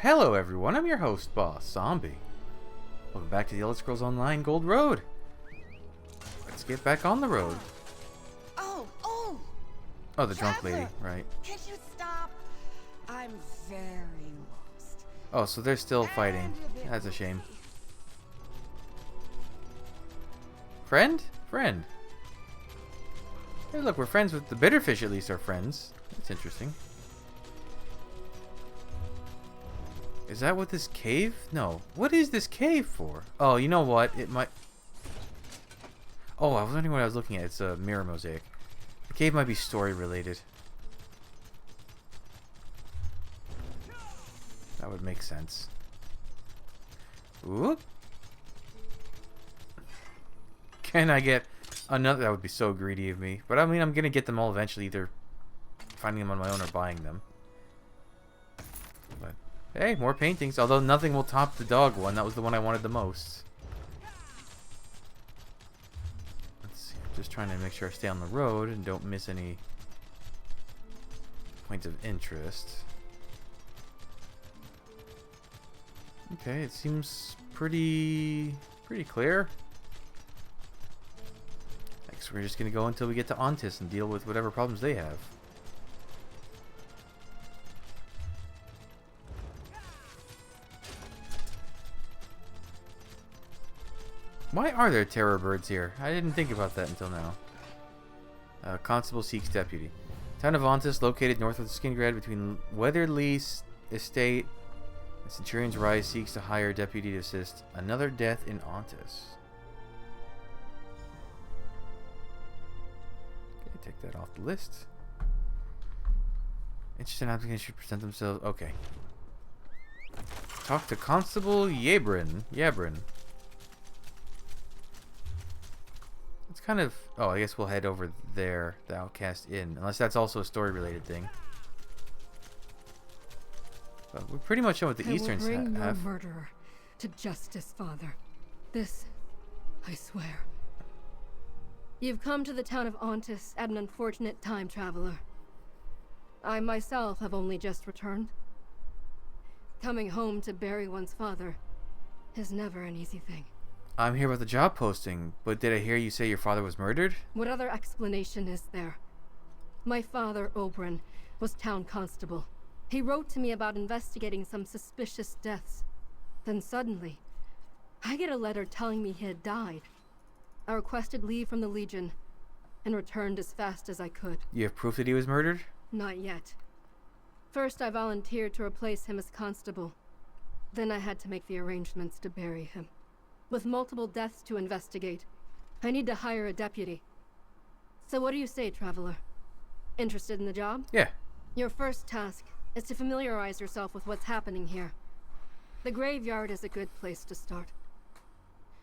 Hello everyone, I'm your host, Boss Zombie. Welcome back to the Elder Scrolls Online Gold Road. Let's get back on the road. Oh, the drunk lady, right. Can you stop? I'm very lost. Oh, so they're still fighting. That's a shame. Friend? Friend. Hey look, we're friends with the Bitterfish, at least are friends. That's interesting. Is that what this cave? No. What is this cave for? Oh, you know what? It might... Oh, I was wondering what I was looking at. It's a mirror mosaic. The cave might be story related. That would make sense. Whoop. Can I get another? That would be so greedy of me. But I mean, I'm going to get them all eventually, either finding them on my own or buying them. But hey, more paintings. Although nothing will top the dog one. That was the one I wanted the most. Let's see. I'm just trying to make sure I stay on the road and don't miss any points of interest. Okay, it seems pretty clear. Next, we're just gonna go until we get to Ontis and deal with whatever problems they have. Why are there terror birds here? I didn't think about that until now. Constable seeks deputy. Town of Ontis, located north of Skingrad, between Weatherly Estate. The Centurion's Rise seeks to hire a deputy to assist. Another death in Ontis. Okay, take that off the list. Interested applicants should present themselves. Okay. Talk to Constable Yabrin. It's kind of... Oh, I guess we'll head over there, the Outcast Inn. Unless that's also a story-related thing. But we're pretty much on what the Easterns have. I will bring your murderer to justice, Father. This, I swear. You've come to the town of Ontis at an unfortunate time, traveler. I myself have only just returned. Coming home to bury one's father is never an easy thing. I'm here about the job posting, but did I hear you say your father was murdered? What other explanation is there? My father, Oberyn, was town constable. He wrote to me about investigating some suspicious deaths. Then suddenly, I get a letter telling me he had died. I requested leave from the Legion and returned as fast as I could. You have proof that he was murdered? Not yet. First, I volunteered to replace him as constable. Then I had to make the arrangements to bury him. With multiple deaths to investigate, I need to hire a deputy. So what do you say, traveler? Interested in the job? Yeah. Your first task is to familiarize yourself with what's happening here. The graveyard is a good place to start.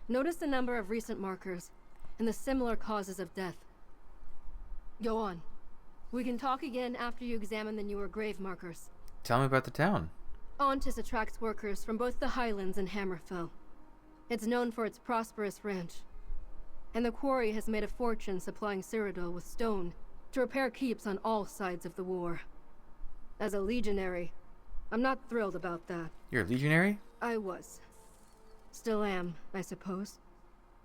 Notice the number of recent markers and the similar causes of death. Go on. We can talk again after you examine the newer grave markers. Tell me about the town. Ontis attracts workers from both the Highlands and Hammerfell. It's known for its prosperous ranch. And the quarry has made a fortune supplying Cyrodiil with stone to repair keeps on all sides of the war. As a legionary, I'm not thrilled about that. You're a legionary? I was. Still am, I suppose.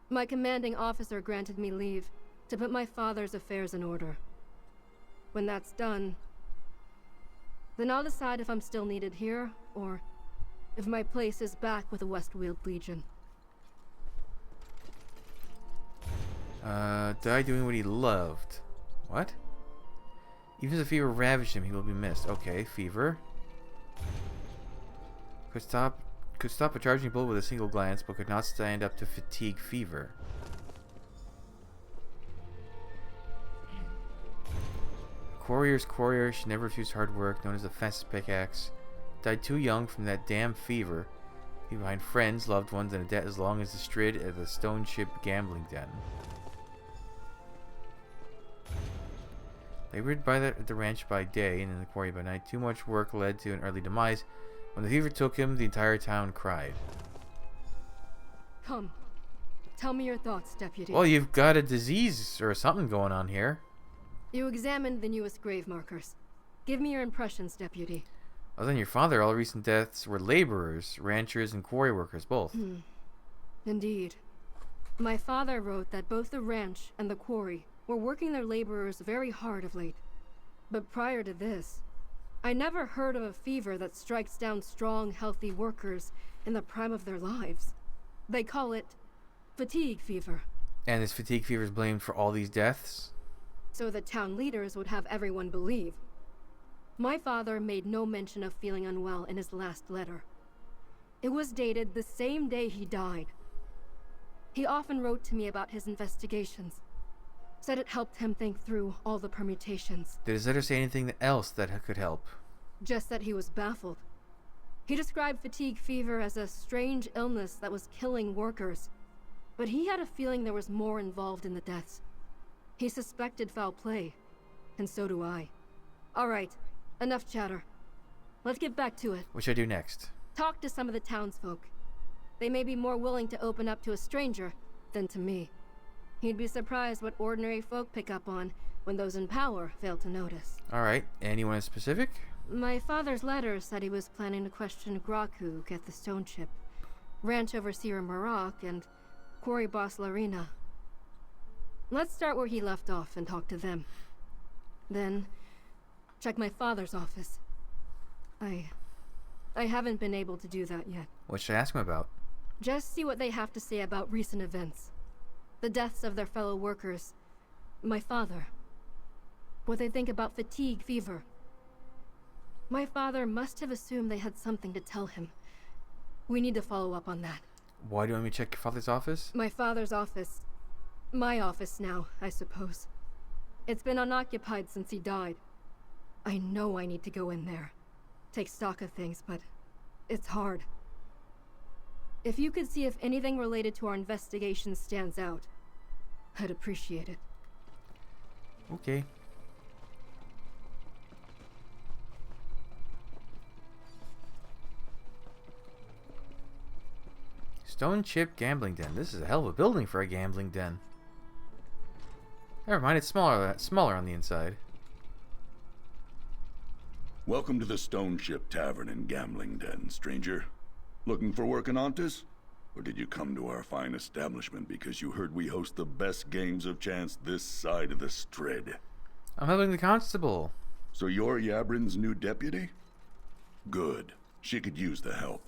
My commanding officer granted me leave to put my father's affairs in order. When that's done, then I'll decide if I'm still needed here, or if my place is back with the Westweald Legion. Die doing what he loved. What? Even if the fever ravaged him, he will be missed. Okay, fever. Could stop a charging bullet with a single glance, but could not stand up to fatigue fever. Quarrier's quarrier, she never refused hard work, known as the fastest pickaxe. Died too young from that damn fever. Leave behind friends, loved ones, and a debt as long as the Strid at the Stone Ship gambling den. Labored by the ranch by day and in the quarry by night, too much work led to an early demise. When the fever took him, the entire town cried. Come. Tell me your thoughts, Deputy. Well, you've got a disease or something going on here. You examined the newest grave markers. Give me your impressions, Deputy. Other than your father, all recent deaths were laborers, ranchers, and quarry workers, both. Indeed. My father wrote that both the ranch and the quarry were working their laborers very hard of late. But prior to this, I never heard of a fever that strikes down strong, healthy workers in the prime of their lives. They call it fatigue fever. And this fatigue fever is blamed for all these deaths? So the town leaders would have everyone believe. My father made no mention of feeling unwell in his last letter. It was dated the same day he died. He often wrote to me about his investigations. Said it helped him think through all the permutations. Did his letter say anything else that could help? Just that he was baffled. He described fatigue fever as a strange illness that was killing workers. But he had a feeling there was more involved in the deaths. He suspected foul play. And so do I. Alright, enough chatter. Let's get back to it. What should I do next? Talk to some of the townsfolk. They may be more willing to open up to a stranger than to me. You'd be surprised what ordinary folk pick up on when those in power fail to notice. Alright, anyone in specific? My father's letter said he was planning to question Grakuk at the stone chip, ranch overseer Marak, and quarry boss Larina. Let's start where he left off and talk to them. Then, check my father's office. I haven't been able to do that yet. What should I ask him about? Just see what they have to say about recent events. The deaths of their fellow workers. My father. What they think about fatigue fever. My father must have assumed they had something to tell him. We need to follow up on that. Why do you want me to check your father's office? My father's office. My office now, I suppose. It's been unoccupied since he died. I know I need to go in there. Take stock of things, but it's hard. If you could see if anything related to our investigation stands out, I'd appreciate it. Okay. Stone Chip Gambling Den. This is a hell of a building for a gambling den. Never mind, it's smaller on the inside. Welcome to the Stone Chip Tavern and Gambling Den, stranger. Looking for work in Ontis? Or did you come to our fine establishment because you heard we host the best games of chance this side of the Strid? I'm helping the constable. So you're Yabrin's new deputy? Good. She could use the help.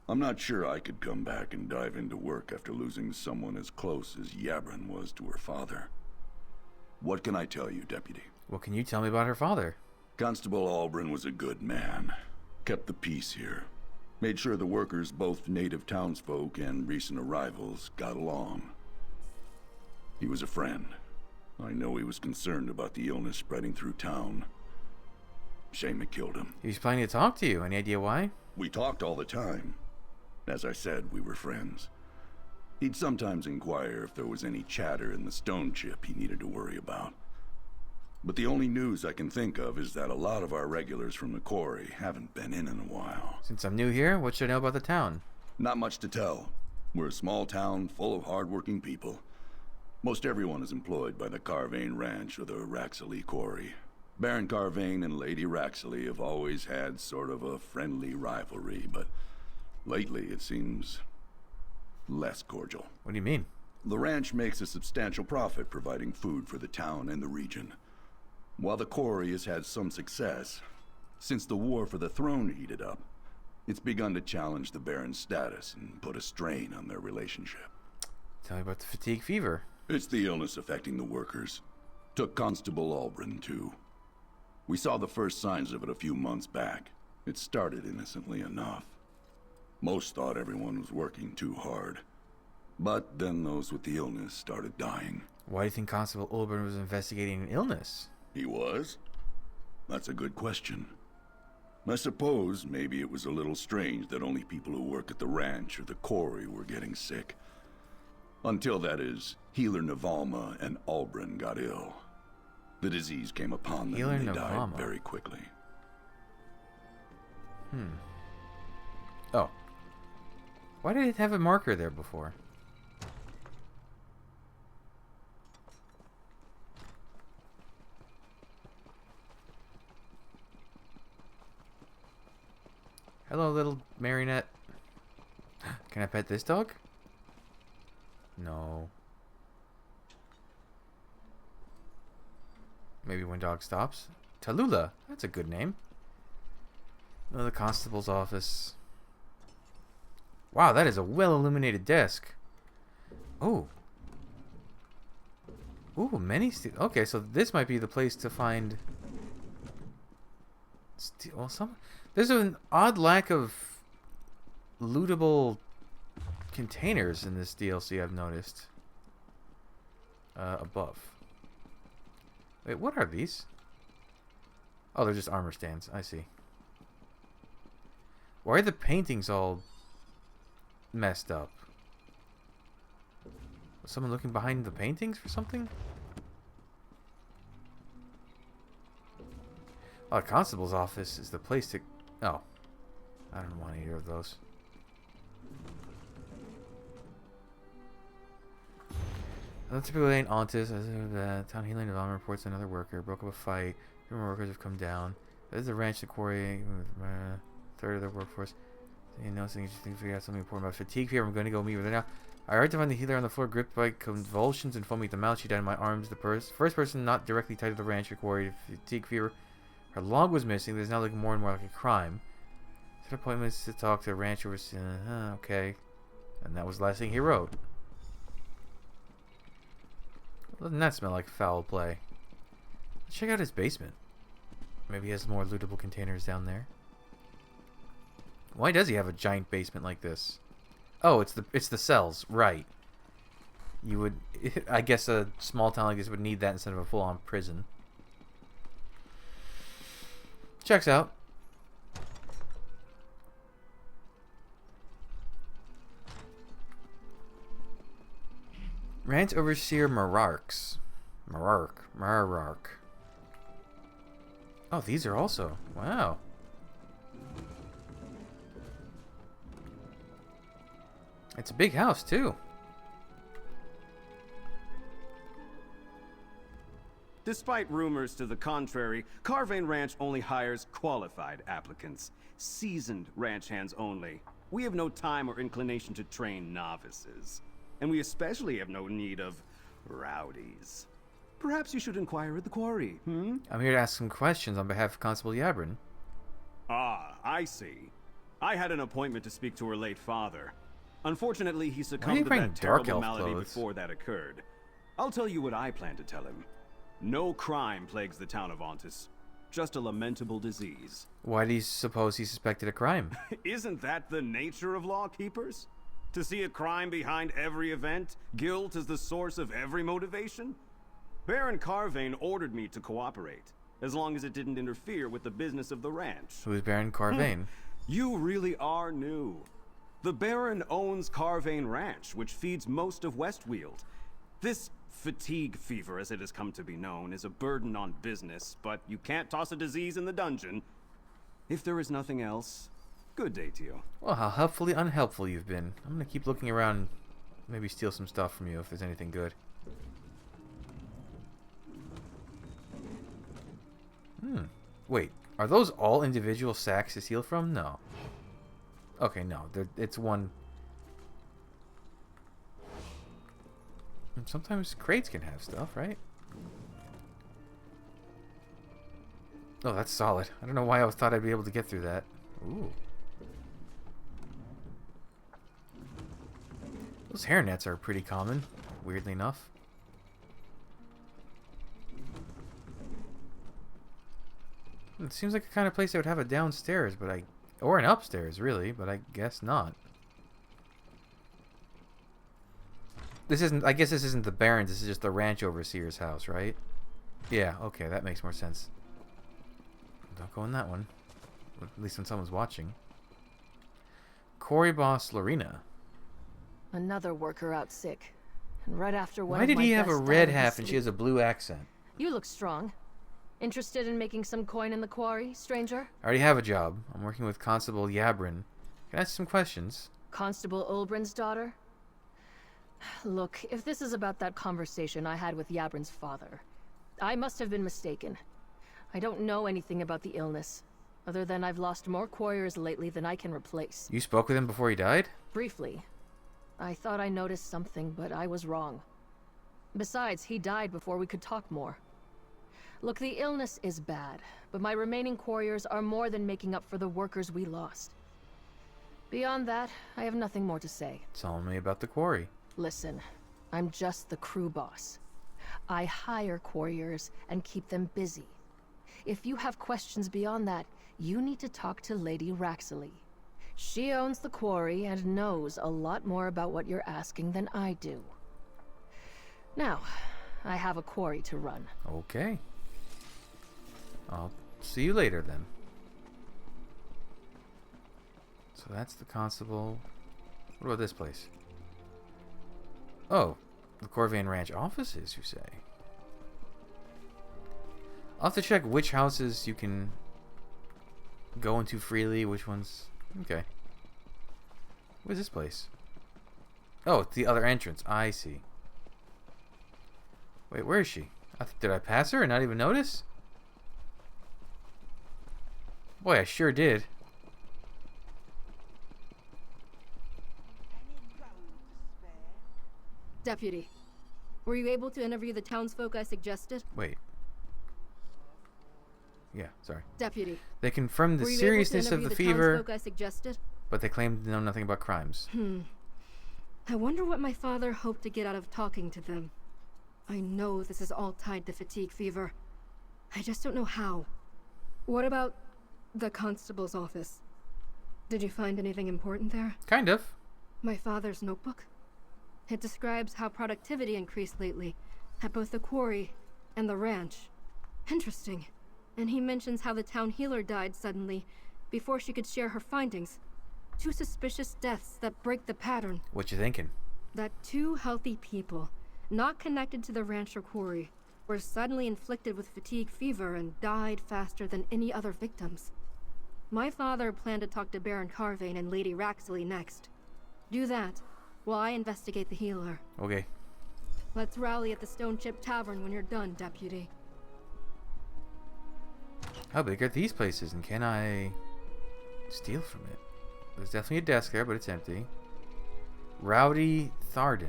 I'm not sure I could come back and dive into work after losing someone as close as Yabrin was to her father. What can I tell you, deputy? What can you tell me about her father? Constable Albrin was a good man. Kept the peace here. Made sure the workers, both native townsfolk and recent arrivals, got along. He was a friend. I know he was concerned about the illness spreading through town. Shame it killed him. He was planning to talk to you. Any idea why? We talked all the time. As I said, we were friends. He'd sometimes inquire if there was any chatter in the stone chip he needed to worry about. But the only news I can think of is that a lot of our regulars from the quarry haven't been in a while. Since I'm new here, what should I know about the town? Not much to tell. We're a small town full of hard-working people. Most everyone is employed by the Carvane Ranch or the Raxley Quarry. Baron Carvane and Lady Raxley have always had sort of a friendly rivalry, but lately it seems less cordial. What do you mean? The ranch makes a substantial profit providing food for the town and the region. While the quarry has had some success, since the war for the throne heated up, it's begun to challenge the Baron's status and put a strain on their relationship. Tell me about the fatigue fever. It's the illness affecting the workers. Took Constable Albrin, too. We saw the first signs of it a few months back. It started innocently enough. Most thought everyone was working too hard. But then those with the illness started dying. Why do you think Constable Ulbrin was investigating an illness? He was? That's a good question. I suppose maybe it was a little strange that only people who work at the ranch or the quarry were getting sick. Until, that is, Healer Navalma and Albrin got ill. The disease came upon them Healer and they Navalma. died very quickly. Oh. Why did it have a marker there before? Hello, little marionette. Can I pet this dog? No. Maybe when dog stops. Tallulah. That's a good name. Oh, the constable's office. Wow, that is a well-illuminated desk. Oh. Ooh, many okay, so this might be the place to find... Well, there's an odd lack of lootable containers in this DLC, I've noticed. Above. Wait, what are these? Oh, they're just armor stands. I see. Why are the paintings all messed up? Was someone looking behind the paintings for something? Oh, the constable's office is the place to... Oh. I don't want either of those. Typical day in Ontis, town healing development reports another worker broke up a fight. 2 more workers have come down. There's the ranch, the quarry, third of the workforce. You know, so you just think figure out something important about fatigue fever. I'm going to go meet with her now. I arrived to find the healer on the floor, gripped by convulsions and foaming at the mouth. She died in my arms. The first person not directly tied to the ranch or quarry, fatigue fever. Her log was missing. There's now looking more and more like a crime. Set appointments to talk to the ranch over. Okay, and that was the last thing he wrote. Doesn't that smell like foul play? Let's check out his basement. Maybe he has more lootable containers down there. Why does he have a giant basement like this? Oh, it's the cells, right? You would, I guess, a small town like this would need that instead of a full-on prison. Checks out. Ranch Overseer Marark. Oh, these are also... Wow. It's a big house, too. Despite rumors to the contrary, Carvane Ranch only hires qualified applicants. Seasoned ranch hands only. We have no time or inclination to train novices. And we especially have no need of rowdies. Perhaps you should inquire at the quarry, I'm here to ask some questions on behalf of Constable Yabrin. Ah, I see. I had an appointment to speak to her late father. Unfortunately, he succumbed to that terrible malady before that occurred. I'll tell you what I plan to tell him. No crime plagues the town of Ontis. Just a lamentable disease. Why do you suppose he suspected a crime? Isn't that the nature of lawkeepers? To see a crime behind every event? Guilt is the source of every motivation? Baron Carvane ordered me to cooperate, as long as it didn't interfere with the business of the ranch. Who is Baron Carvane? You really are new. The Baron owns Carvane Ranch, which feeds most of Westweald. This fatigue fever, as it has come to be known, is a burden on business, but you can't toss a disease in the dungeon. If there is nothing else, good day to you. Well, how helpfully unhelpful you've been. I'm gonna keep looking around, maybe steal some stuff from you if there's anything good. Wait, are those all individual sacks to steal from? No. Okay, no, it's one. Sometimes crates can have stuff, right? Oh, that's solid. I don't know why I thought I'd be able to get through that. Ooh. Those hairnets are pretty common, weirdly enough. It seems like the kind of place that would have a downstairs, but or an upstairs, really, but I guess not. This isn't, I guess this isn't the Baron's, this is just the ranch overseer's house, right? Yeah, okay, that makes more sense. Don't go in that one. At least when someone's watching. Quarry boss Lorena. Another worker out sick. And right after one Why of did my he have a best red died hat and she has a blue accent? You look strong. Interested in making some coin in the quarry, stranger? I already have a job. I'm working with Constable Yabrin. Can I ask some questions? Constable Ulbrin's daughter? Look, if this is about that conversation I had with Yabrin's father, I must have been mistaken. I don't know anything about the illness. other than I've lost more quarriers lately than I can replace. You spoke with him before he died? Briefly. I thought I noticed something, but I was wrong. Besides, he died before we could talk more. Look, the illness is bad, but my remaining quarriers are more than making up for the workers we lost. Beyond that, I have nothing more to say. Tell me about the quarry. Listen, I'm just the crew boss. I hire quarriers and keep them busy. If you have questions beyond that, you need to talk to Lady Raxley. She owns the quarry and knows a lot more about what you're asking than I do. Now, I have a quarry to run. Okay. I'll see you later then. So that's the constable. What about this place? Oh, the Corvain Ranch offices, you say? I'll have to check which houses you can go into freely, which ones... Okay. What is this place? Oh, it's the other entrance. I see. Wait, where is she? Did I pass her and not even notice? Boy, I sure did. Deputy, were you able to interview the townsfolk I suggested? Wait. Yeah, sorry. Deputy, They confirmed the were you seriousness able of to the interview fever, townsfolk I suggested? but they claimed to know nothing about crimes. I wonder what my father hoped to get out of talking to them. I know this is all tied to fatigue fever. I just don't know how. What about the constable's office? Did you find anything important there? Kind of. My father's notebook? It describes how productivity increased lately, at both the quarry and the ranch. Interesting. And he mentions how the town healer died suddenly, before she could share her findings. 2 suspicious deaths that break the pattern. What you thinking? That 2 healthy people, not connected to the ranch or quarry, were suddenly inflicted with fatigue fever and died faster than any other victims. My father planned to talk to Baron Carvain and Lady Raxley next. Do that, while I investigate the healer. Okay. Let's rally at the Stone Chip Tavern when you're done, Deputy. How big are these places, and can I steal from it? There's definitely a desk there, but it's empty. Rowdy Tharden.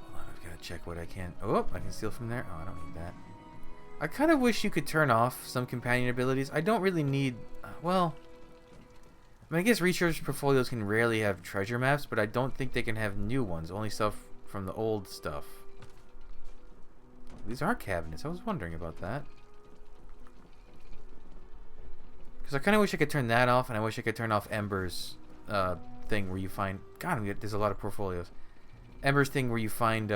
Hold on, I've got to check what I can... Oh, I can steal from there. Oh, I don't need that. I kind of wish you could turn off some companion abilities. I don't really need... Well... I mean, I guess research portfolios can rarely have treasure maps, but I don't think they can have new ones. Only stuff from the old stuff. These are cabinets. I was wondering about that. Because I kind of wish I could turn that off, and I wish I could turn off Ember's thing where you find... God, there's a lot of portfolios. Ember's thing where you find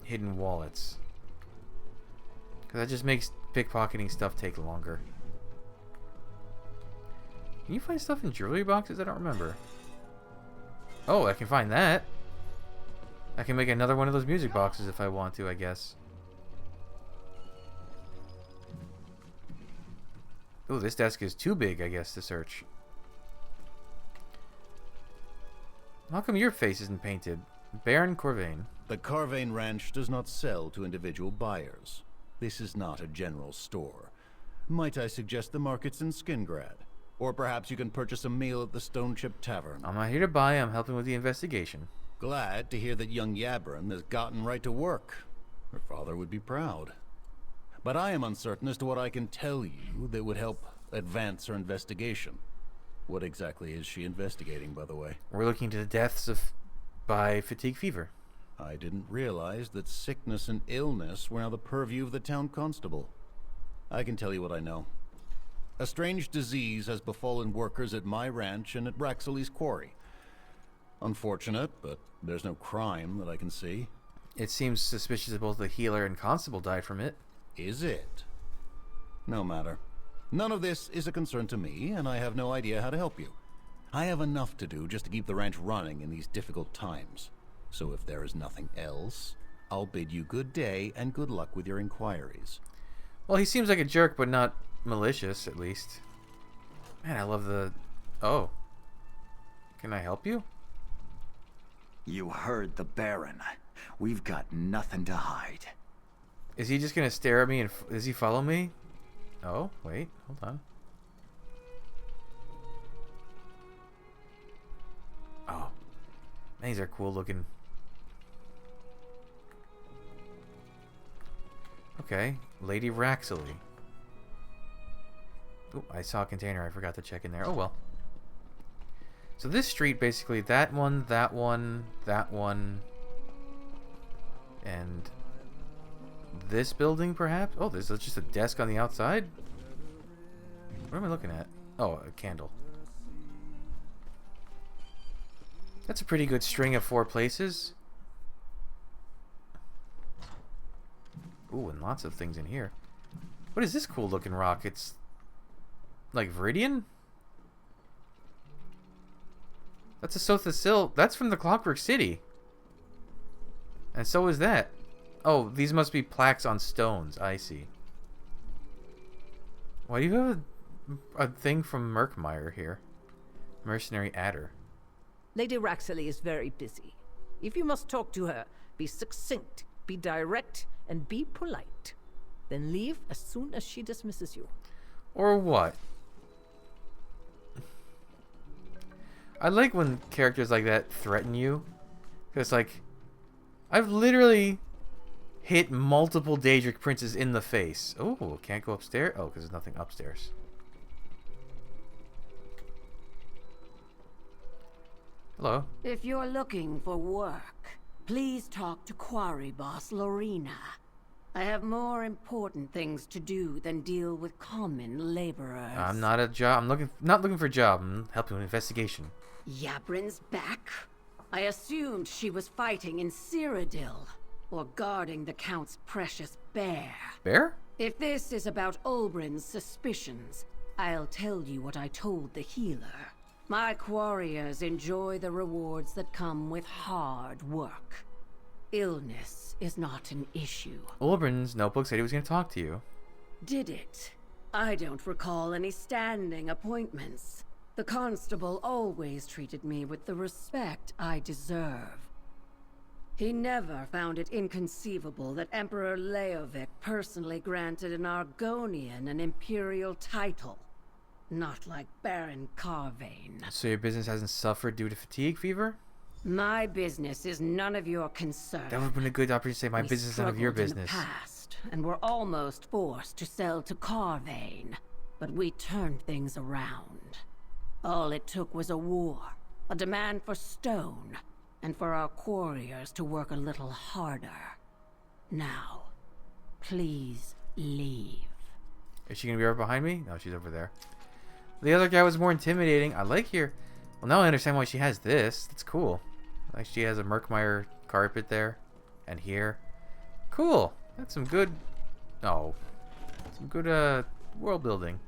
hidden wallets. Because that just makes pickpocketing stuff take longer. Can you find stuff in jewelry boxes? I don't remember. Oh, I can find that. I can make another one of those music boxes if I want to, I guess. Oh, this desk is too big, I guess, to search. How come your face isn't painted? Baron Corvain. The Carvain Ranch does not sell to individual buyers. This is not a general store. Might I suggest the markets in Skingrad? Or perhaps you can purchase a meal at the Stone Chip Tavern. I'm not here to buy, I'm helping with the investigation. Glad to hear that young Yabron has gotten right to work. Her father would be proud. But I am uncertain as to what I can tell you that would help advance her investigation. What exactly is she investigating, by the way? We're looking into the deaths by fatigue fever. I didn't realize that sickness and illness were now the purview of the town constable. I can tell you what I know. A strange disease has befallen workers at my ranch and at Raxley's quarry. Unfortunate, but there's no crime that I can see. It seems suspicious that both the healer and constable died from it. Is it? No matter. None of this is a concern to me, and I have no idea how to help you. I have enough to do just to keep the ranch running in these difficult times. So if there is nothing else, I'll bid you good day and good luck with your inquiries. Well, he seems like a jerk, but not malicious, at least. Man, I love the... Oh. Can I help you? You heard the Baron. We've got nothing to hide. Is he just gonna stare at me and... Does he follow me? Oh, wait. Hold on. Oh. Man, these are cool looking. Okay. Lady Raxley. Oh, I saw a container. I forgot to check in there. Oh, well. So this street, basically, that one, that one, that one, and this building, perhaps? Oh, there's just a desk on the outside? What am I looking at? Oh, a candle. That's a pretty good string of 4 places. Ooh, and lots of things in here. What is this cool looking rock? It's like Viridian? That's a Sotha-Sil. That's from the Clockwork City. And so is that. Oh, these must be plaques on stones. I see. Why do you have a thing from Murkmire here? Mercenary Adder. Lady Raxley is very busy. If you must talk to her, be succinct, be direct, and be polite. Then leave as soon as she dismisses you. Or what? I like when characters like that threaten you. Because, like, I've literally hit multiple Daedric princes in the face. Oh, can't go upstairs? Oh, because there's nothing upstairs. Hello. If you're looking for work, please talk to quarry boss Lorena. I have more important things to do than deal with common laborers. I'm not a job. Not looking for a job. I'm helping with investigation. Yabrin's back? I assumed she was fighting in Cyrodiil, or guarding the Count's precious bear. Bear? If this is about Olbrin's suspicions, I'll tell you what I told the healer. My quarriers enjoy the rewards that come with hard work. Illness is not an issue. Olbrin's notebook said he was going to talk to you. Did it? I don't recall any standing appointments. The constable always treated me with the respect I deserve. He never found it inconceivable that Emperor Leovic personally granted an Argonian an imperial title. Not like Baron Carvane. So your business hasn't suffered due to fatigue fever? My business is none of your concern. That would have been a good opportunity to say my We business is none of your struggled in the business. past, and were almost forced to sell to Carvane, but we turned things around. All it took was a war, a demand for stone, and for our quarriers to work a little harder. Now, please leave. Is she going to be right behind me? No, she's over there. The other guy was more intimidating. I like here. Well, now I understand why she has this. That's cool. Like she has a Murkmire carpet there. And here. Cool. That's some good... Oh. Some good, world building.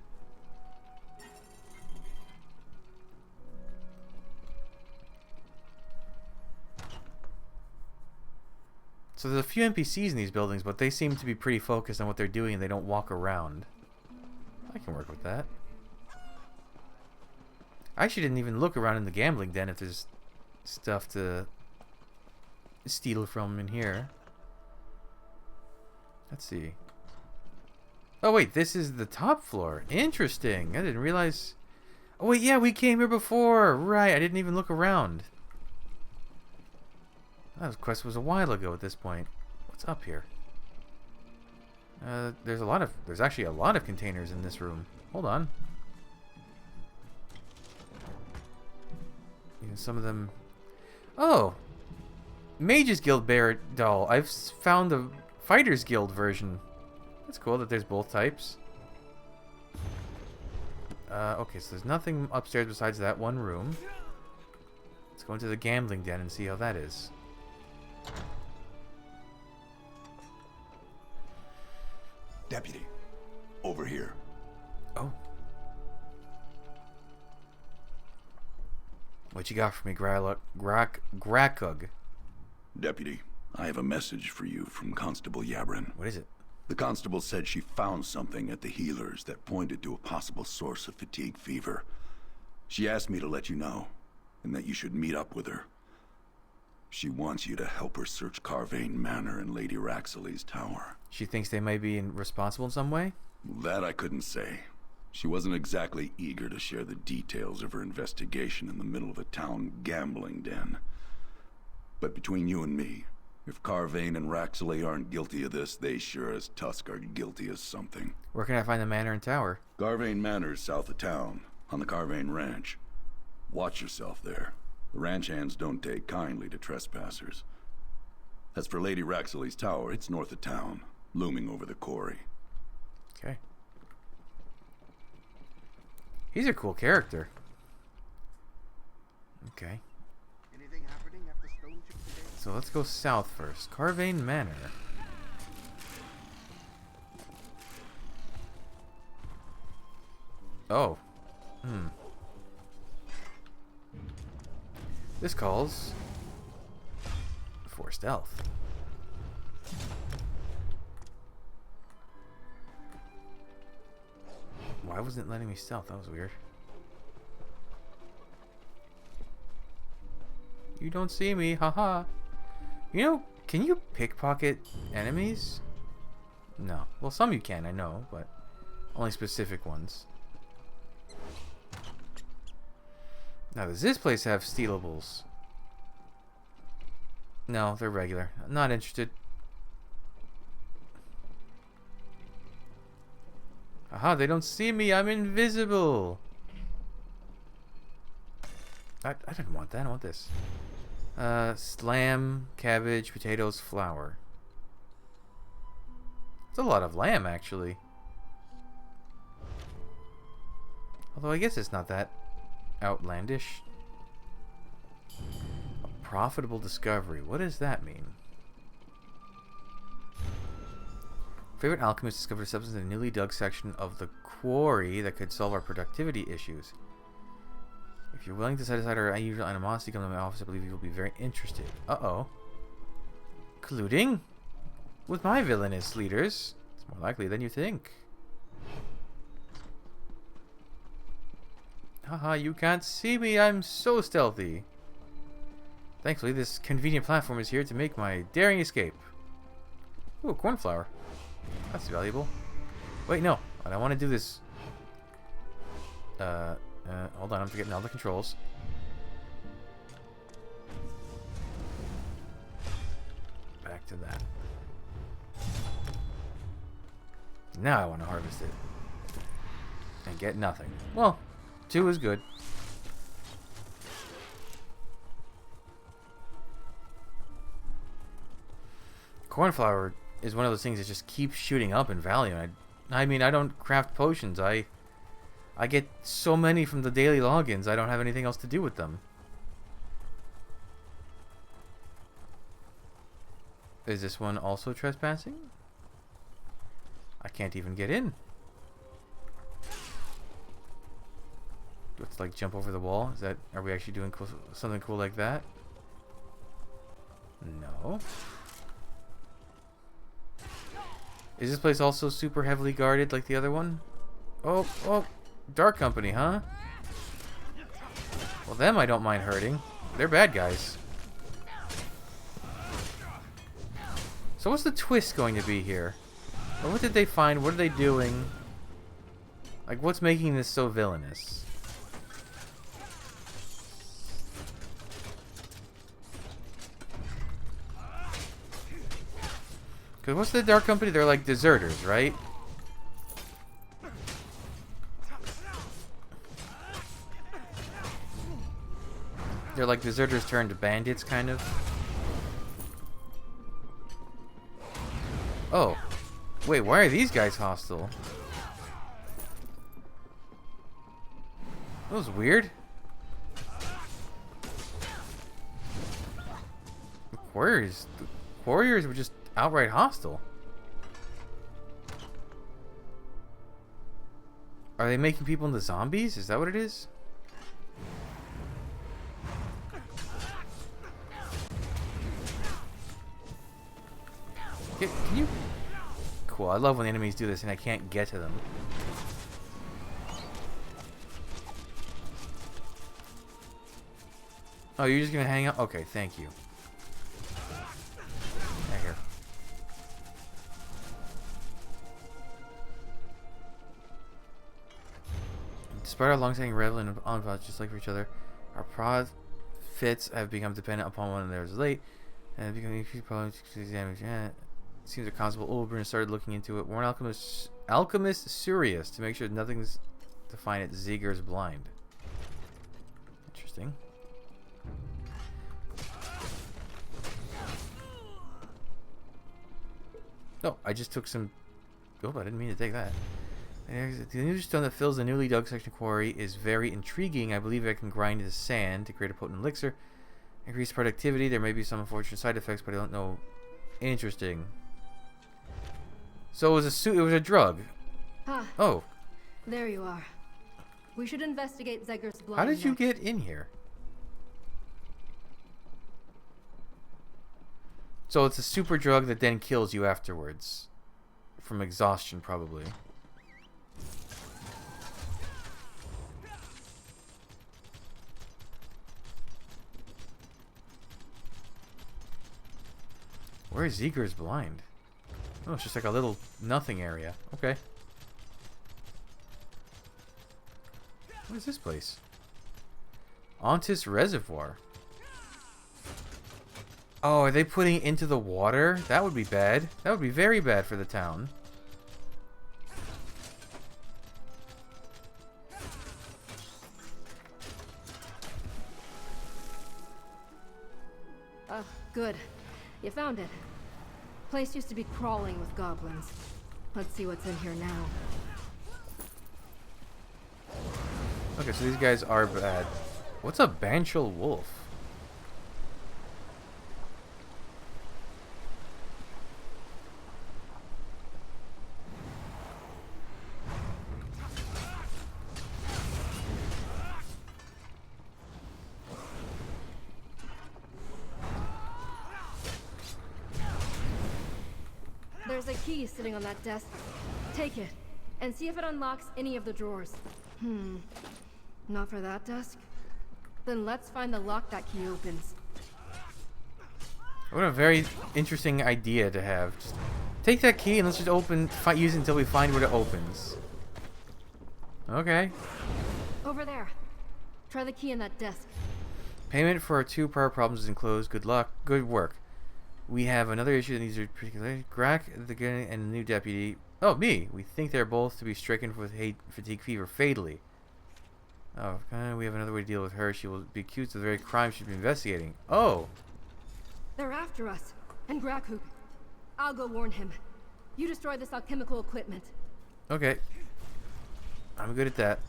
So there's a few NPCs in these buildings, but they seem to be pretty focused on what they're doing and they don't walk around. I can work with that. I actually didn't even look around in the gambling den if there's stuff to steal from in here. Let's see. Oh wait, this is the top floor. Interesting. I didn't realize... Oh wait, yeah, we came here before. Right, I didn't even look around. That quest was a while ago at this point. What's up here? There's actually a lot of containers in this room. Hold on. Even some of them... Oh! Mages Guild Bear doll. I've found the Fighters Guild version. That's cool that there's both types. Okay, so there's nothing upstairs besides that one room. Let's go into the gambling den and see how that is. Deputy, over here. Oh. What you got for me, Grakug? Deputy, I have a message for you from Constable Yabrin. What is it? The constable said she found something at the healers that pointed to a possible source of fatigue fever. She asked me to let you know, and that you should meet up with her. She wants you to help her search Carvane Manor and Lady Raxley's tower. She thinks they may be responsible in some way? That I couldn't say. She wasn't exactly eager to share the details of her investigation in the middle of a town gambling den. But between you and me, if Carvain and Raxley aren't guilty of this, they sure as Tusk are guilty of something. Where can I find the manor and tower? Carvain Manor's south of town, on the Carvain Ranch. Watch yourself there. The ranch hands don't take kindly to trespassers. As for Lady Raxley's tower, it's north of town, looming over the quarry. Okay. He's a cool character. Okay. Anything happening at the stone chip today? So let's go south first. Carvain Manor. Oh. This calls for stealth. Why wasn't it letting me stealth? That was weird. You don't see me, haha. You know, can you pickpocket enemies? No. Well, some you can, I know, but only specific ones. Now, does this place have stealables? No, they're regular. I'm not interested. Aha, they don't see me. I'm invisible. I didn't want that. I want this. Lamb, cabbage, potatoes, flour. It's a lot of lamb, actually. Although I guess it's not that outlandish. A profitable discovery. What does that mean? Favorite alchemist discovered a substance in a newly dug section of the quarry that could solve our productivity issues. If you're willing to set aside our unusual animosity, come to my office. I believe you'll be very interested. Uh-oh. Colluding? With my villainous leaders? It's more likely than you think. Haha, you can't see me. I'm so stealthy. Thankfully, this convenient platform is here to make my daring escape. Ooh, a cornflower. That's valuable. Wait, no. I don't want to do this. Hold on. I'm forgetting all the controls. Back to that. Now I want to harvest it. And get nothing. Well, 2 is good. Cornflower is one of those things that just keeps shooting up in value. I mean, I don't craft potions. I get so many from the daily logins. I don't have anything else to do with them. Is this one also trespassing? I can't even get in. Let's like jump over the wall. Is that? Are we actually doing cool, something cool like that? No. Is this place also super heavily guarded like the other one? Oh, oh, Dark Company, huh? Well, them I don't mind hurting. They're bad guys. So what's the twist going to be here? Or what did they find? What are they doing? Like, what's making this so villainous? Because what's the Dark Company? They're like deserters, right? They're like deserters turned bandits, kind of. Oh. Wait, why are these guys hostile? That was weird. The warriors were just outright hostile. Are they making people into zombies? Is that what it is? Can you... Cool, I love when enemies do this and I can't get to them. Oh, you're just gonna hang out? Okay, thank you. Right here. Despite our long-standing rivalry and unpause just like for each other, our profits have become dependent upon one another's late, and becoming increased problems to damage. It seems the Constable Oberon started looking into it. Warn Alchemist Sirius to make sure nothing's to find it. Zeger's blind. Interesting. Oh, I just took some. Oh, I didn't mean to take that. The new stone that fills the newly dug section quarry is very intriguing. I believe I can grind the sand to create a potent elixir. Increase productivity. There may be some unfortunate side effects, but I don't know. Interesting. So it was a drug. Ah. Oh. There you are. We should investigate Zeger's blood. How did you get in here? So it's a super drug that then kills you afterwards. From exhaustion, probably. Where is Zeger's blind? Oh, it's just like a little nothing area. Okay. What is this place? Ontis Reservoir. Oh, are they putting it into the water? That would be bad. That would be very bad for the town. Oh, good. You found it. Place used to be crawling with goblins. Let's see what's in here now. Okay, so these guys are bad. What's a Banshal Wolf? There's a key sitting on that desk. Take it, and see if it unlocks any of the drawers. Not for that desk? Then let's find the lock that key opens. What a very interesting idea to have. Just take that key and let's just use it until we find what it opens. Okay. Over there. Try the key in that desk. Payment for our 2 prior problems is enclosed. Good luck. Good work. We have another issue that needs to be particularly. Grack, the guy, and the new deputy. Oh, me. We think they're both to be stricken with fatigue fever fatally. Oh, we have another way to deal with her. She will be accused of the very crime she's been investigating. Oh. They're after us. And Grackhook. I'll go warn him. You destroy this alchemical equipment. Okay. I'm good at that.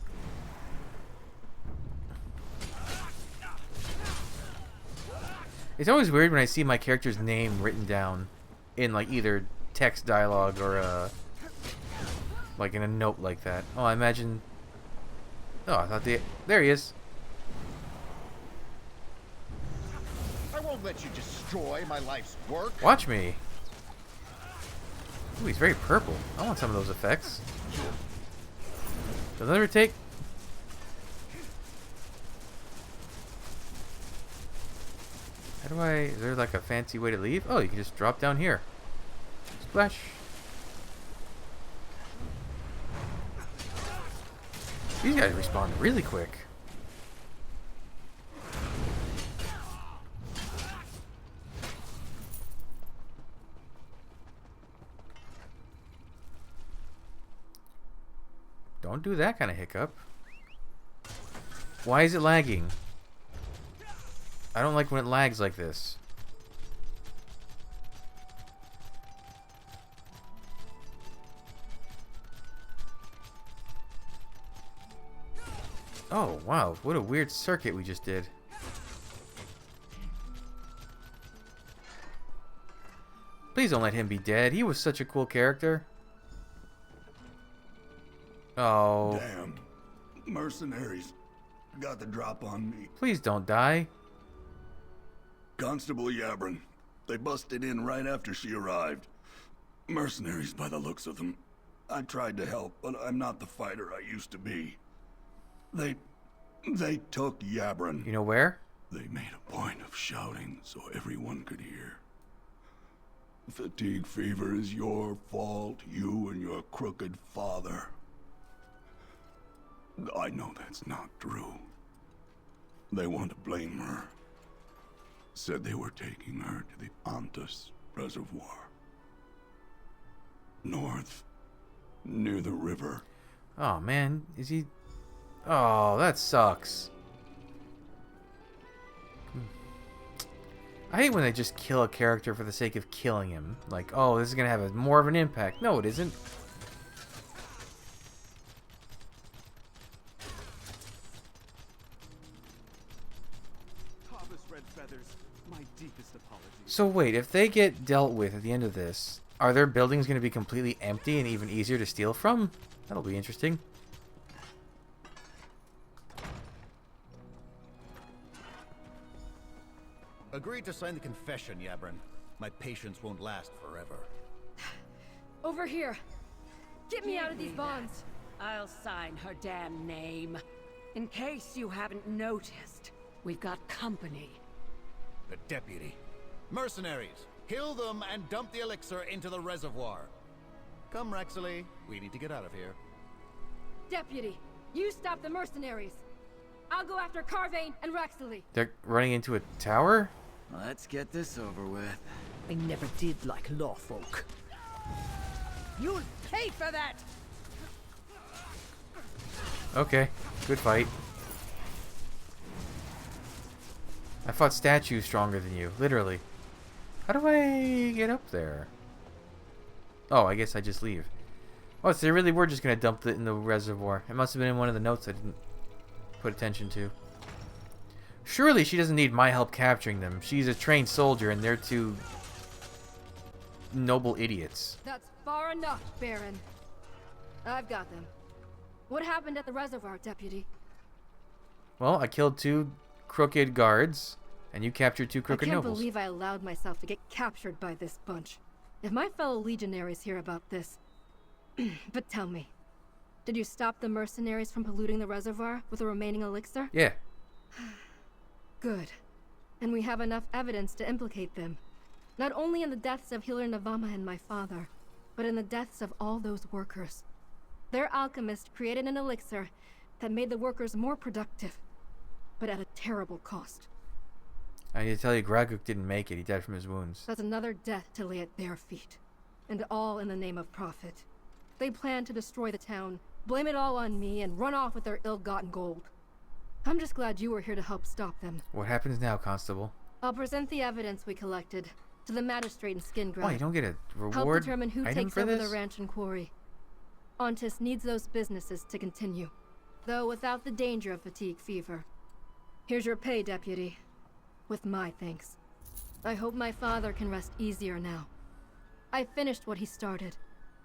It's always weird when I see my character's name written down in like either text dialogue or like in a note like that. Oh, I imagine. Oh, I thought there he is. I won't let you destroy my life's work. Watch me. Ooh, he's very purple. I want some of those effects. Another take. How do I... Is there like a fancy way to leave? Oh, you can just drop down here. Splash. These guys respawn really quick. Don't do that kind of hiccup. Why is it lagging? I don't like when it lags like this. Oh, wow. What a weird circuit we just did. Please don't let him be dead. He was such a cool character. Oh. Damn. Mercenaries got the drop on me. Please don't die. Constable Yabron. They busted in right after she arrived. Mercenaries by the looks of them. I tried to help, but I'm not the fighter I used to be. They took Yabron. You know where? They made a point of shouting so everyone could hear. Fatigue fever is your fault, you and your crooked father. I know that's not true. They want to blame her. Said they were taking her to the Ontus Reservoir. North, near the river. Oh man, is he... Oh, that sucks. I hate when they just kill a character for the sake of killing him. Like, oh, this is gonna have more of an impact. No, it isn't. Harvest Red Feathers, my deepest apologies. So wait, if they get dealt with at the end of this, are their buildings gonna be completely empty and even easier to steal from? That'll be interesting. Agreed to sign the confession, Yabrin. My patience won't last forever. Over here. Get me out of these bonds. I'll sign her damn name. In case you haven't noticed, we've got company. The deputy. Mercenaries! Kill them and dump the elixir into the reservoir. Come, Raxley. We need to get out of here. Deputy, you stop the mercenaries. I'll go after Carvain and Raxley. They're running into a tower? Let's get this over with. I never did like lawfolk. You'll pay for that! Okay, good fight. I fought statues stronger than you, literally. How do I get up there? Oh, I guess I just leave. Oh, so they really were just gonna dump it in the reservoir. It must have been in one of the notes I didn't put attention to. Surely she doesn't need my help capturing them. She's a trained soldier and they're two noble idiots. That's far enough, Baron. I've got them. What happened at the reservoir, Deputy? Well, I killed 2 crooked guards, and you captured 2 crooked I can't nobles. believe I allowed myself to get captured by this bunch. If my fellow legionaries hear about this... But tell me, did you stop the mercenaries from polluting the reservoir with the remaining elixir? Yeah. Good. And we have enough evidence to implicate them. Not only in the deaths of Healer Navama and my father, but in the deaths of all those workers. Their alchemist created an elixir that made the workers more productive, but at a terrible cost. I need to tell you, Graguk didn't make it. He died from his wounds. That's another death to lay at their feet. And all in the name of profit. They plan to destroy the town, blame it all on me, and run off with their ill-gotten gold. I'm just glad you were here to help stop them. What happens now, Constable? I'll present the evidence we collected to the magistrate in Skingrad. Oh, you don't get a Help reward determine who item takes for over this? the ranch and quarry. Ontis needs those businesses to continue, though without the danger of fatigue fever. Here's your pay, Deputy. With my thanks. I hope my father can rest easier now. I finished what he started,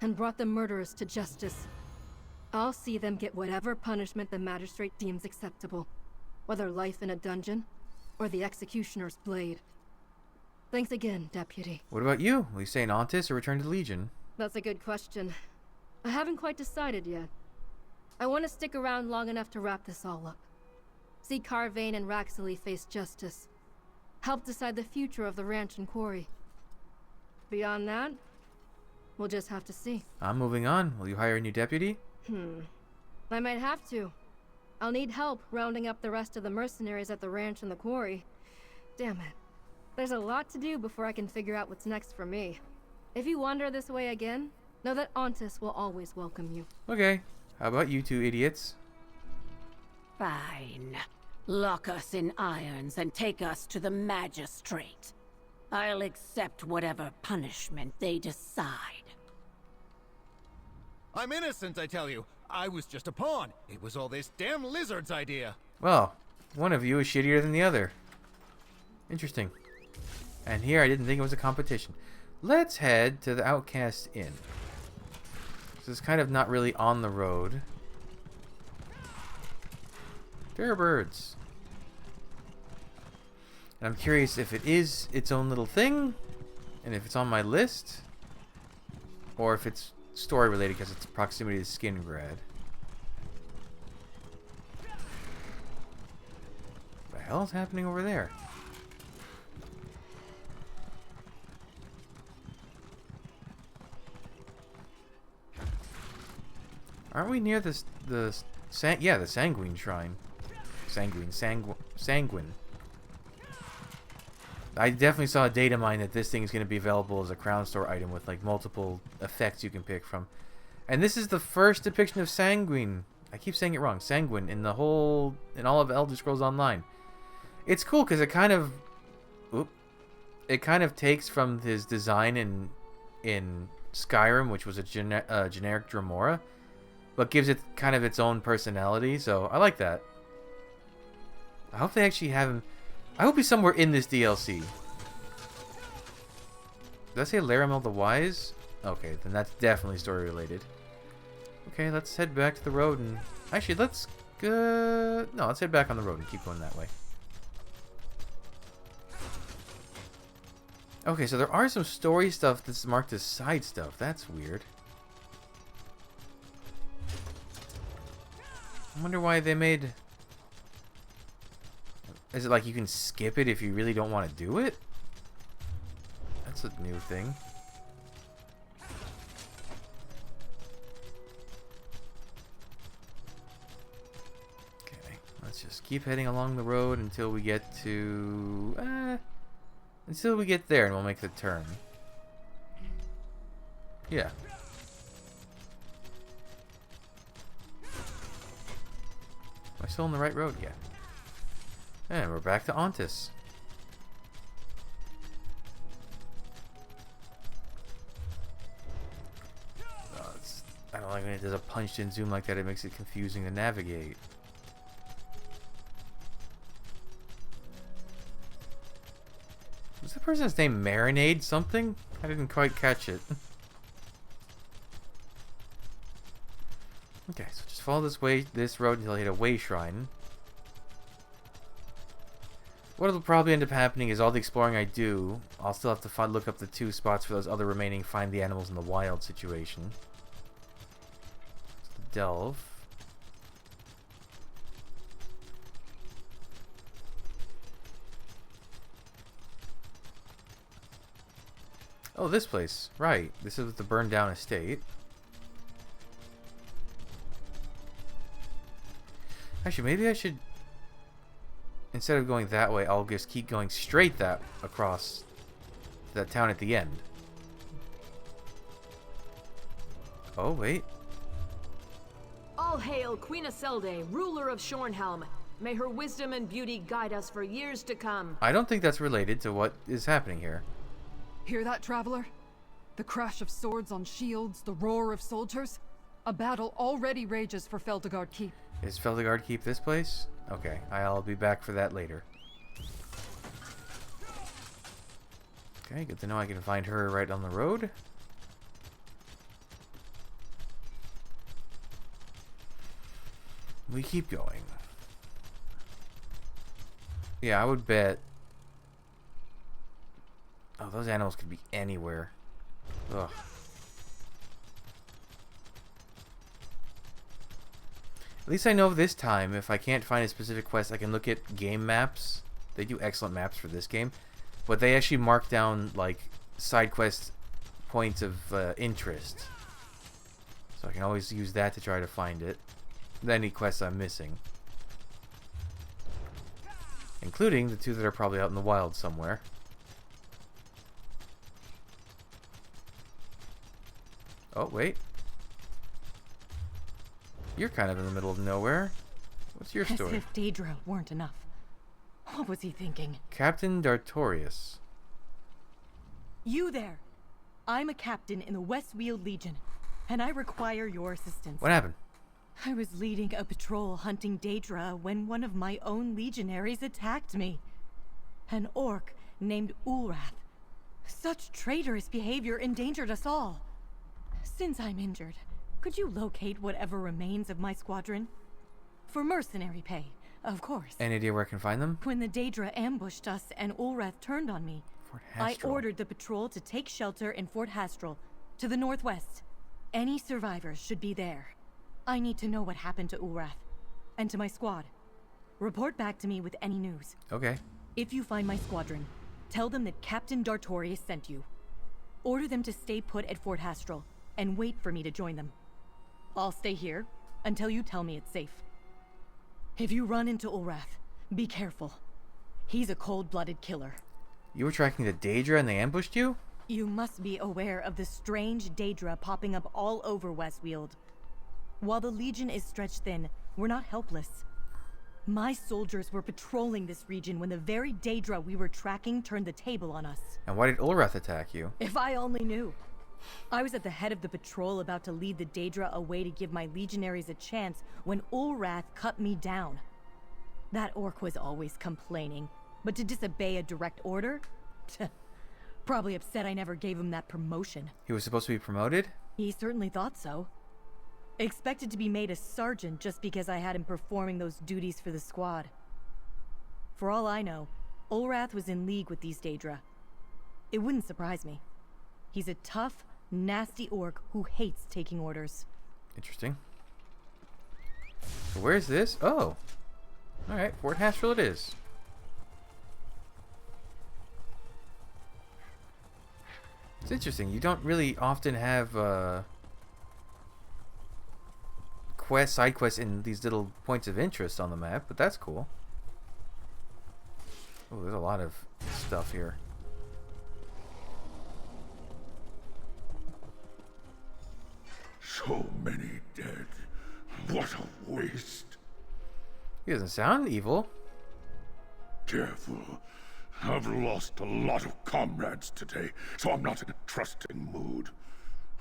and brought the murderers to justice. I'll see them get whatever punishment the magistrate deems acceptable, whether life in a dungeon, or the executioner's blade. Thanks again, Deputy. What about you? Will you stay in Ontis or return to the Legion? That's a good question. I haven't quite decided yet. I want to stick around long enough to wrap this all up. See Carvain and Raxley face justice. Help decide the future of the ranch and quarry. Beyond that, we'll just have to see. I'm moving on. Will you hire a new deputy? I might have to. I'll need help rounding up the rest of the mercenaries at the ranch and the quarry. Damn it. There's a lot to do before I can figure out what's next for me. If you wander this way again, know that Ontis will always welcome you. Okay. How about you 2 idiots? Fine. Lock us in irons and take us to the magistrate. I'll accept whatever punishment they decide. I'm innocent, I tell you. I was just a pawn. It was all this damn lizard's idea. Well, one of you is shittier than the other. Interesting. And here I didn't think it was a competition. Let's head to the Outcast Inn. This is kind of not really on the road. Fair birds. And I'm curious if it is its own little thing, and if it's on my list, or if it's story related because it's proximity to Skingrad. What the hell is happening over there? Aren't we near the Yeah, the Sanguine Shrine. Sanguine. I definitely saw a data mine that this thing is going to be available as a Crown Store item with like multiple effects you can pick from. And this is the first depiction of Sanguine. I keep saying it wrong. Sanguine in all of Elder Scrolls Online. It's cool because it kind of takes from his design in Skyrim, which was a generic Dremora, but gives it kind of its own personality. So I like that. I hope they actually have him. I hope he's somewhere in this DLC. Did I say Laramel the Wise? Okay, then that's definitely story related. Okay, let's head back to the road and... Actually, let's go... No, let's head back on the road and keep going that way. Okay, so there are some story stuff that's marked as side stuff. That's weird. I wonder why they made... Is it like you can skip it if you really don't want to do it? That's a new thing. Okay, let's just keep heading along the road until we get to... until we get there and we'll make the turn. Yeah. Am I still on the right road? Yeah. And we're back to Ontis. I don't like when it does a punched-in zoom like that. It makes it confusing to navigate. Was the person's name Marinade something? I didn't quite catch it. Okay, so just follow this road until you hit a way shrine. What will probably end up happening is all the exploring I do, I'll still have to look up the 2 spots for those other remaining find the animals in the wild situation. So delve. Oh, this place. Right. This is the burned down estate. Actually, maybe I should... Instead of going that way, I'll just keep going straight across that town at the end. Oh, wait. All hail Queen Isolde, ruler of Shornhelm. May her wisdom and beauty guide us for years to come. I don't think that's related to what is happening here. Hear that, traveler? The crash of swords on shields, the roar of soldiers? A battle already rages for Feltegard Keep. Is Feltegard Keep this place? Okay, I'll be back for that later. Okay, good to know I can find her right on the road. We keep going. Yeah, I would bet... Oh, those animals could be anywhere. Ugh. At least I know this time, if I can't find a specific quest, I can look at game maps. They do excellent maps for this game. But they actually mark down, like, side quest points of interest. So I can always use that to try to find it. Any quests I'm missing. Including the 2 that are probably out in the wild somewhere. Oh, wait. You're kind of in the middle of nowhere. What's your story? As if Daedra weren't enough. What was he thinking? Captain Dartorius. You there! I'm a captain in the Westweald Legion, and I require your assistance. What happened? I was leading a patrol hunting Daedra when one of my own legionaries attacked me. An orc named Ulrath. Such traitorous behavior endangered us all. Since I'm injured, could you locate whatever remains of my squadron? For mercenary pay, of course. Any idea where I can find them? When the Daedra ambushed us and Ulrath turned on me, I ordered the patrol to take shelter in Fort Hastral, to the northwest. Any survivors should be there. I need to know what happened to Ulrath, and to my squad. Report back to me with any news. Okay. If you find my squadron, tell them that Captain Dartorius sent you. Order them to stay put at Fort Hastral, and wait for me to join them. I'll stay here, until you tell me it's safe. If you run into Ulrath, be careful. He's a cold-blooded killer. You were tracking the Daedra and they ambushed you? You must be aware of the strange Daedra popping up all over Westfield. While the Legion is stretched thin, we're not helpless. My soldiers were patrolling this region when the very Daedra we were tracking turned the table on us. And why did Ulrath attack you? If I only knew. I was at the head of the patrol about to lead the Daedra away to give my legionaries a chance when Ulrath cut me down. That orc was always complaining, but to disobey a direct order? Probably upset I never gave him that promotion. He was supposed to be promoted? He certainly thought so. Expected to be made a sergeant just because I had him performing those duties for the squad. For all I know, Ulrath was in league with these Daedra. It wouldn't surprise me. He's a tough, nasty orc who hates taking orders. Interesting. So where's this? Oh. Alright, Fort Hastrel it is. It's interesting. You don't really often have side quests in these little points of interest on the map, but that's cool. Oh, there's a lot of stuff here. So many dead. What a waste. He doesn't sound evil. Careful. I've lost a lot of comrades today, so I'm not in a trusting mood.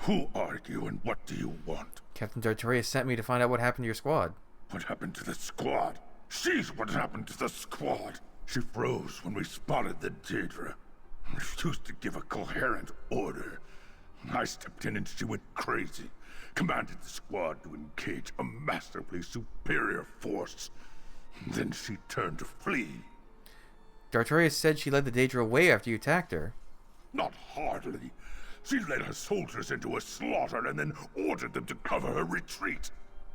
Who are you and what do you want? Captain Dartorius sent me to find out what happened to your squad. What happened to the squad? She's what happened to the squad. She froze when we spotted the Daedra. Refused to give a coherent order. I stepped in and she went crazy. Commanded the squad to engage a massively superior force. Then she turned to flee. Dartorius said she led the Daedra away after you attacked her. Not hardly. She led her soldiers into a slaughter and then ordered them to cover her retreat.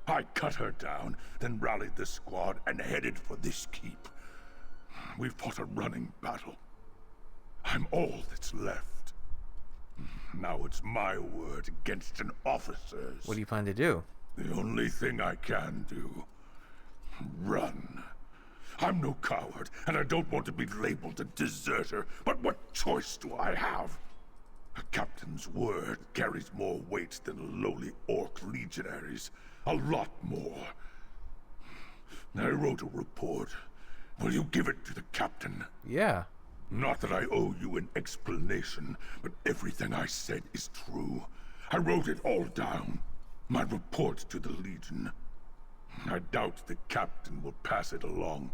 I cut her down, then rallied the squad and headed for this keep. We fought a running battle. I'm all that's left. Now it's my word against an officer's. What do you plan to do? The only thing I can do. Run. I'm no coward, and I don't want to be labeled a deserter, but what choice do I have? A captain's word carries more weight than lowly orc legionaries. A lot more. I wrote a report. Will you give it to the captain? Yeah. Not that I owe you an explanation, but everything I said is true. I wrote it all down. My report to the Legion. I doubt the captain will pass it along,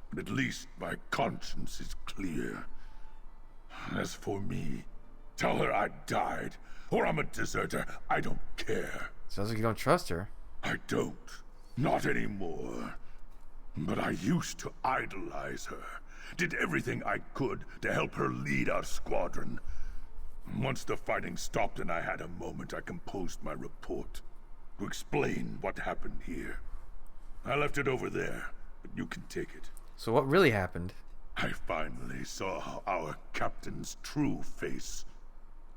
but at least my conscience is clear. As for me, tell her I died, or I'm a deserter. I don't care. Sounds like you don't trust her. I don't. Not anymore. But I used to idolize her. Did everything I could to help her lead our squadron. Once the fighting stopped and I had a moment, I composed my report to explain what happened here. I left it over there, but you can take it. So what really happened? I finally saw our captain's true face.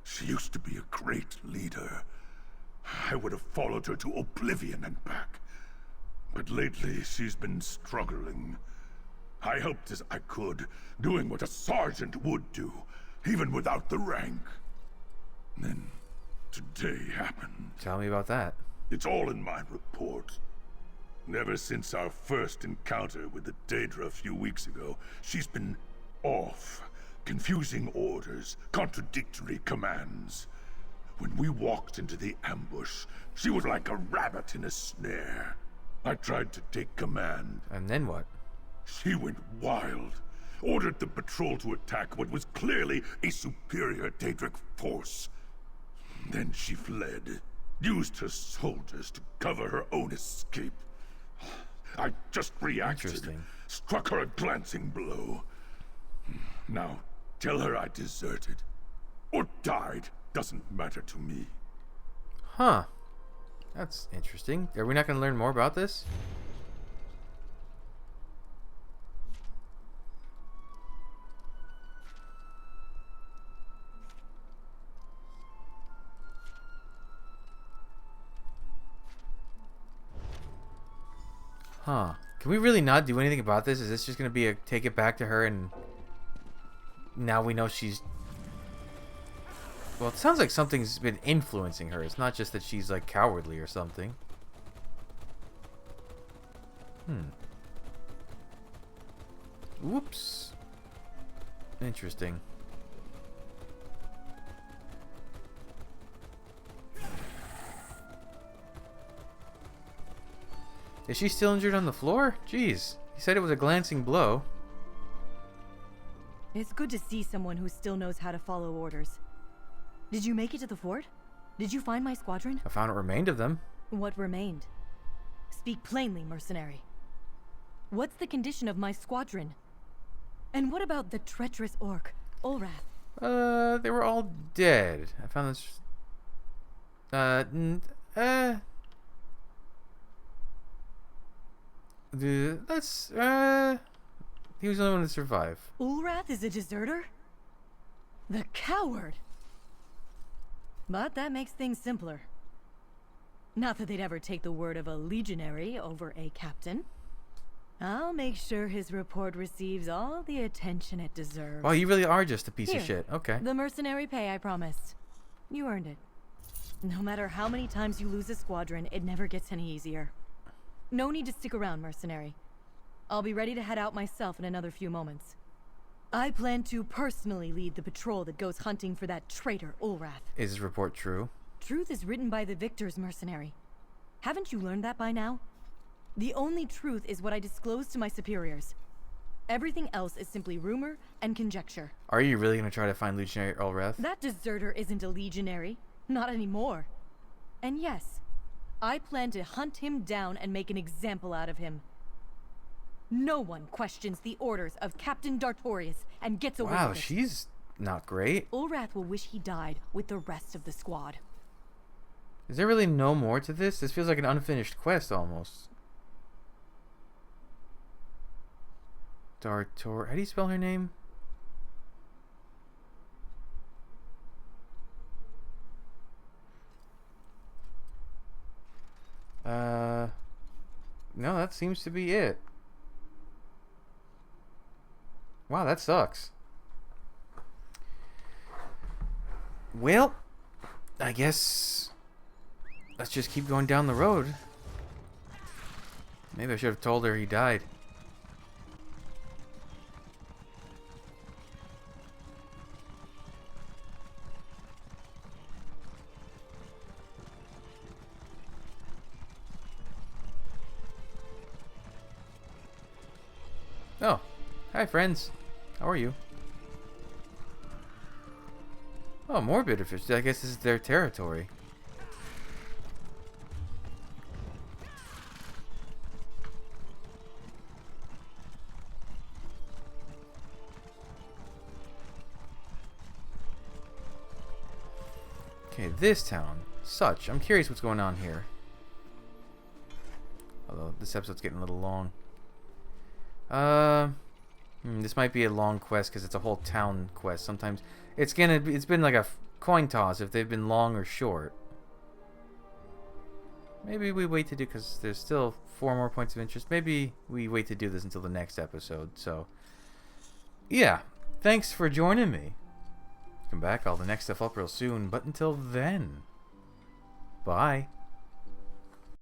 She used to be a great leader. I would have followed her to oblivion and back. But lately, she's been struggling. I helped as I could, doing what a sergeant would do, even without the rank. Then, today happened. Tell me about that. It's all in my report. Ever since our first encounter with the Daedra a few weeks ago, she's been off, confusing orders, contradictory commands. When we walked into the ambush, she was like a rabbit in a snare. I tried to take command. And then what? She went wild, ordered the patrol to attack what was clearly a superior Daedric force. Then she fled, used her soldiers to cover her own escape. I just reacted, struck her a glancing blow. Now, tell her I deserted, or died, doesn't matter to me. Huh. That's interesting. Are we not going to learn more about this? Huh. Can we really not do anything about this? Is this just going to be a take it back to her and now we know she's... Well, it sounds like something's been influencing her. It's not just that she's like cowardly or something. Whoops. Interesting. Is she still injured on the floor? Jeez. He said it was a glancing blow. It's good to see someone who still knows how to follow orders. Did you make it to the fort? Did you find my squadron? I found what remained of them. What remained? Speak plainly, mercenary. What's the condition of my squadron? And what about the treacherous orc, Ulrath? They were all dead. I found this... That's, he was the only one to survive. Ulrath is a deserter? The coward! But that makes things simpler. Not that they'd ever take the word of a legionary over a captain. I'll make sure his report receives all the attention it deserves. Wow, you really are just a piece Here, of shit. Okay. The mercenary pay I promised. You earned it. No matter how many times you lose a squadron, it never gets any easier. No need to stick around, mercenary. I'll be ready to head out myself in another few moments. I plan to personally lead the patrol that goes hunting for that traitor, Ulrath. Is his report true? Truth is written by the victors, mercenary. Haven't you learned that by now? The only truth is what I disclose to my superiors. Everything else is simply rumor and conjecture. Are you really going to try to find Legionary Ulrath? That deserter isn't a legionary. Not anymore. And yes, I plan to hunt him down and make an example out of him. No one questions the orders of Captain Dartorius and gets away with it. Wow, she's not great. Ulrath will wish he died with the rest of the squad. Is there really no more to this? This feels like an unfinished quest almost. Dartor... How do you spell her name? No, that seems to be it. Wow, that sucks. Well, I guess let's just keep going down the road. Maybe I should have told her he died. Oh, hi friends. How are you? Oh, more bitterfish. I guess this is their territory. Okay, this town. Such. I'm curious what's going on here. Although this episode's getting a little long. This might be a long quest because it's a whole town quest. Sometimes it's been like a coin toss if they've been long or short. Maybe we wait to do, because there's still 4 more points of interest. Maybe we wait to do this until the next episode. So yeah, thanks for joining me. Come back, all the next stuff up real soon. But until then, bye.